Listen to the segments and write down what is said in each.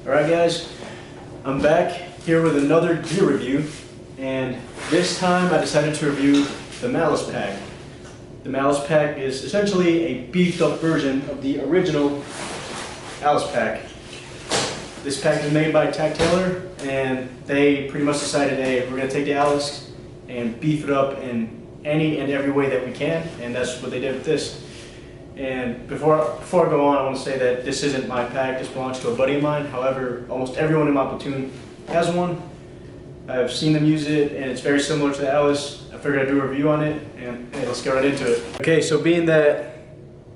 Alright guys, I'm back here with another gear review, and this time I decided to review the Malice pack. The Malice pack is essentially a beefed up version of the original Alice pack. This pack is made by Tailor, and they pretty much decided, hey, we're going to take the Alice and beef it up in any and every way that we can, and that's what they did with this. And before I go on, I want to say that this isn't my pack, this belongs to a buddy of mine. However, almost everyone in my platoon has one. I've seen them use it, and it's very similar to the Alice. I figured I'd do a review on it, and hey, let's get right into it. Okay, so being that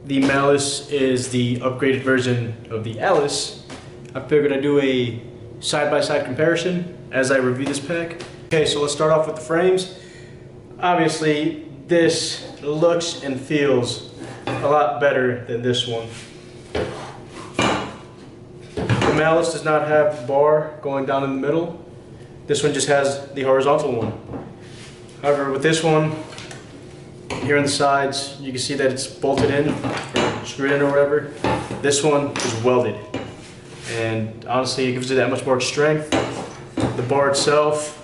the Malice is the upgraded version of the Alice, I figured I'd do a side-by-side comparison as I review this pack. Okay, so let's start off with the frames. Obviously, this looks and feels a lot better than this one. The Malice does not have the bar going down in the middle. This one just has the horizontal one. However, with this one, here on the sides, you can see that it's bolted in, or screwed in or whatever. This one is welded. And honestly, it gives it that much more strength. The bar itself,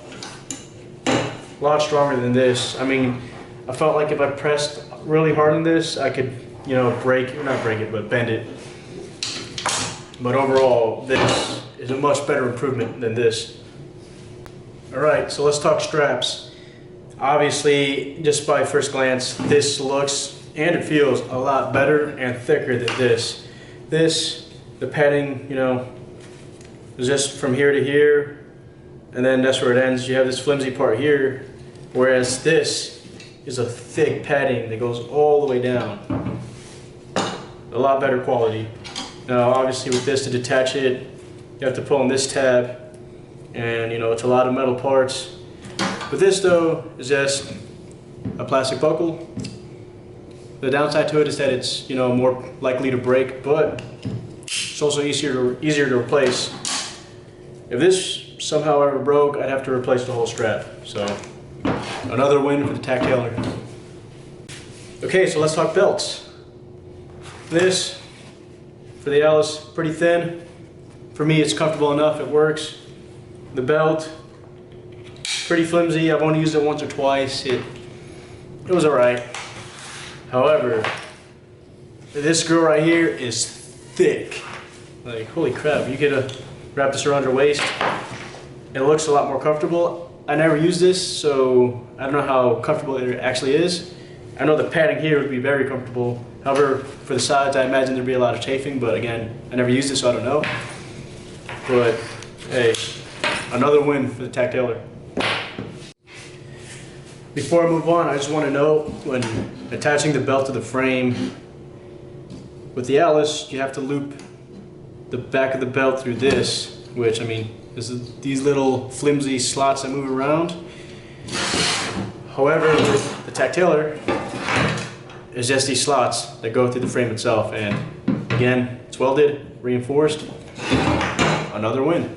a lot stronger than this. I mean, I felt like if I pressed really hard on this, I could, not break it, but bend it. But overall, this is a much better improvement than this. Alright, so let's talk straps. Obviously, just by first glance, this looks and it feels a lot better and thicker than this. The padding, is just from here to here, and then that's where it ends. You have this flimsy part here, whereas this is a thick padding that goes all the way down. A lot better quality. Now obviously with this, to detach it, you have to pull on this tab, and it's a lot of metal parts. But this though is just a plastic buckle. The downside to it is that it's more likely to break, but it's also easier to replace. If this somehow ever broke, I'd have to replace the whole strap. So another win for the Tailor. Okay, so let's talk belts. This, for the Alice, pretty thin. For me, it's comfortable enough, it works. The belt, pretty flimsy. I've only used it once or twice. It was alright. However, this screw right here is thick. Like, holy crap, you get to wrap this around your waist. It looks a lot more comfortable. I never used this, so I don't know how comfortable it actually is. I know the padding here would be very comfortable. However, for the sides, I imagine there'd be a lot of chafing, but again, I never used it, so I don't know. But hey, another win for the Tailor. Before I move on, I just want to note, when attaching the belt to the frame, with the Alice, you have to loop the back of the belt through this, which, this is these little flimsy slots that move around. However, with the Tailor, it's just these slots that go through the frame itself, and again, it's welded, reinforced. Another win.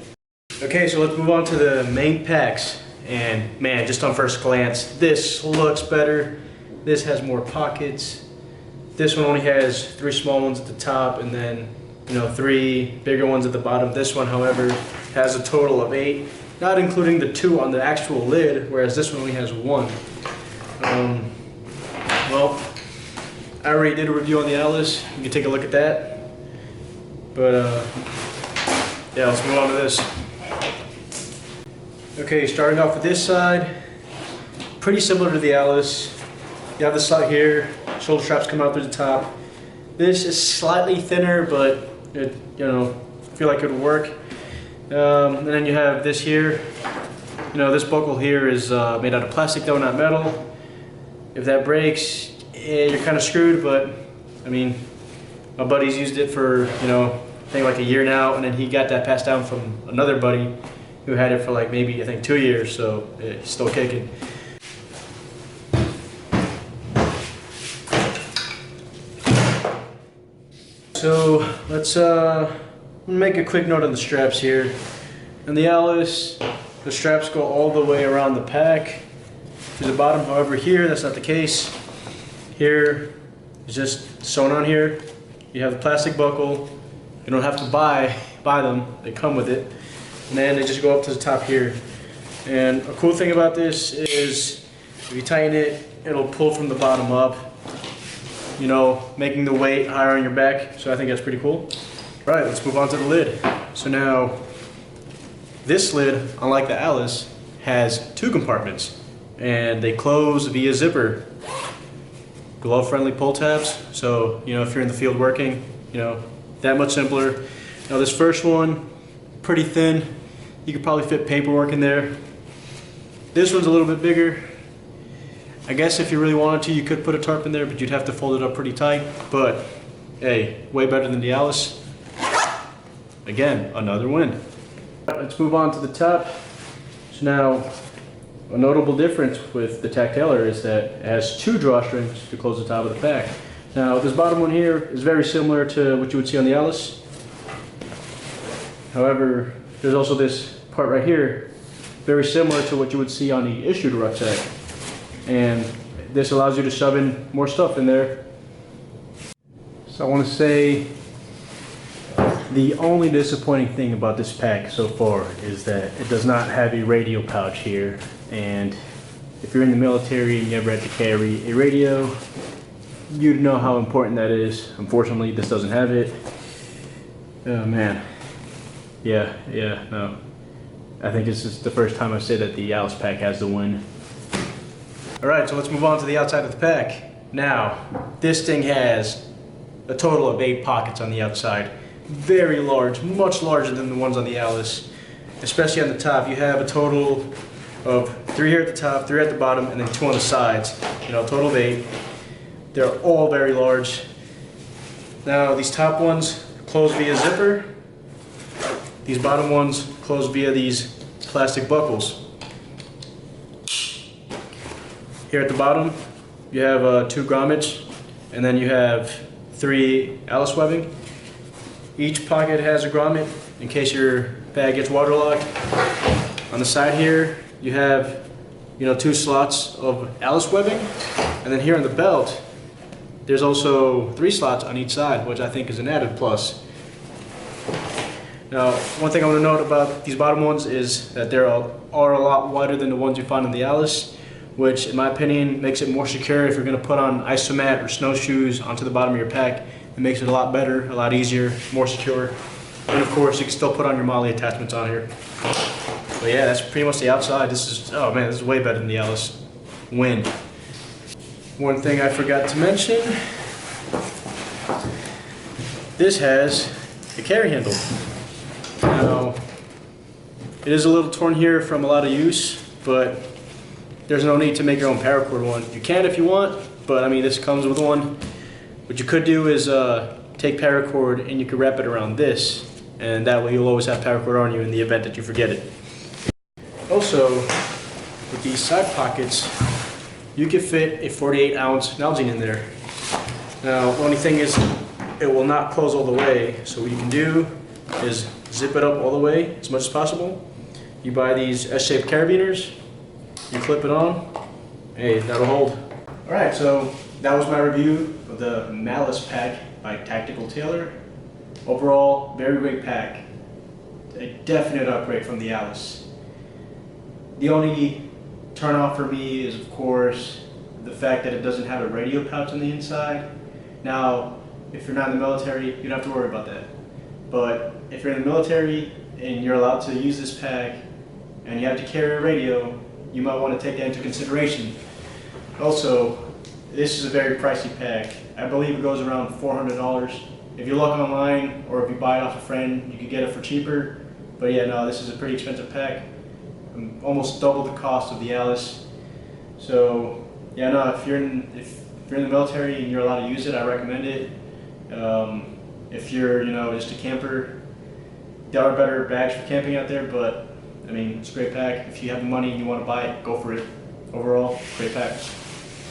Okay, so let's move on to the main packs, and man, just on first glance, this looks better. This has more pockets. This one only has 3 small ones at the top, and then 3 bigger ones at the bottom. This one, however, has a total of 8, not including the 2 on the actual lid, whereas this one only has 1. Well, I already did a review on the Alice. You can take a look at that. But yeah, let's move on to this. Okay, starting off with this side, pretty similar to the Alice. You have the slot here, shoulder straps come out through the top. This is slightly thinner, but it, I feel like it would work. And then you have this here. This buckle here is made out of plastic though, not metal. If that breaks, you're kind of screwed, but my buddy's used it for, I think like a year now, and then he got that passed down from another buddy who had it for like maybe, I think 2 years, so it's still kicking. So let's make a quick note on the straps here. In the Alice, the straps go all the way around the pack to the bottom. However, here that's not the case. Here is just sewn on here. You have the plastic buckle. You don't have to buy buy them. They come with it, and then they just go up to the top here. And a cool thing about this is if you tighten it, it'll pull from the bottom up, you know, making the weight higher on your back. So I think that's pretty cool. All right, let's move on to the lid. So now, this lid, unlike the Alice, has 2 compartments, and they close via zipper. Glove-friendly pull tabs, so you know if you're in the field working, you know, that much simpler. Now this first one, pretty thin. You could probably fit paperwork in there. This one's a little bit bigger. I guess if you really wanted to, you could put a tarp in there, but you'd have to fold it up pretty tight. But hey, way better than the Alice. Again, another win. Let's move on to the top. So now, a notable difference with the Tailor is that it has 2 drawstrings to close the top of the pack. Now, this bottom one here is very similar to what you would see on the Alice. However, there's also this part right here, very similar to what you would see on the issued rucksack. And this allows you to shove in more stuff in there. So I want to say the only disappointing thing about this pack so far is that it does not have a radio pouch here. And if you're in the military and you ever had to carry a radio, you'd know how important that is. Unfortunately, this doesn't have it. Oh man. Yeah, no. I think this is the first time I say that the Alice pack has the win. Alright, so let's move on to the outside of the pack. Now, this thing has a total of 8 pockets on the outside. Very large, much larger than the ones on the Alice. Especially on the top, you have a total of 3 here at the top, 3 at the bottom, and then 2 on the sides. You know, total of 8. They're all very large. Now, these top ones close via zipper. These bottom ones close via these plastic buckles. Here at the bottom, you have 2 grommets, and then you have 3 Alice webbing. Each pocket has a grommet in case your bag gets waterlogged. On the side here, you have, you know, 2 slots of Alice webbing, and then here on the belt, there's also 3 slots on each side, which I think is an added plus. Now, one thing I want to note about these bottom ones is that they are a lot wider than the ones you find in the Alice, which in my opinion makes it more secure if you're going to put on isomat or snowshoes onto the bottom of your pack. It makes it a lot better, a lot easier, more secure. And of course, you can still put on your Malice attachments on here. But yeah, that's pretty much the outside. This is, oh man, this is way better than the Alice. Win. One thing I forgot to mention, this has a carry handle. Now, it is a little torn here from a lot of use, but there's no need to make your own paracord one. You can if you want, but I mean, this comes with one. What you could do is take paracord and you could wrap it around this, and that way you'll always have paracord on you in the event that you forget it. Also, with these side pockets, you can fit a 48-ounce Nalgene in there. Now, the only thing is it will not close all the way, so what you can do is zip it up all the way as much as possible. You buy these S-shaped carabiners, you clip it on, hey, that'll hold. Alright, so that was my review of the Malice pack by Tailor. Overall, very great pack. A definite upgrade from the Alice. The only turn off for me is, of course, the fact that it doesn't have a radio pouch on the inside. Now, if you're not in the military, you don't have to worry about that. But if you're in the military and you're allowed to use this pack and you have to carry a radio, you might want to take that into consideration. Also, this is a very pricey pack. I believe it goes around $400. If you look online or if you buy it off a friend, you could get it for cheaper. But yeah, no, this is a pretty expensive pack. Almost double the cost of the Alice. So yeah, no, if you're in the military and you're allowed to use it, I recommend it. If you're, you know, just a camper, there are better bags for camping out there, but I mean, it's a great pack. If you have the money and you want to buy it, go for it. Overall, great pack.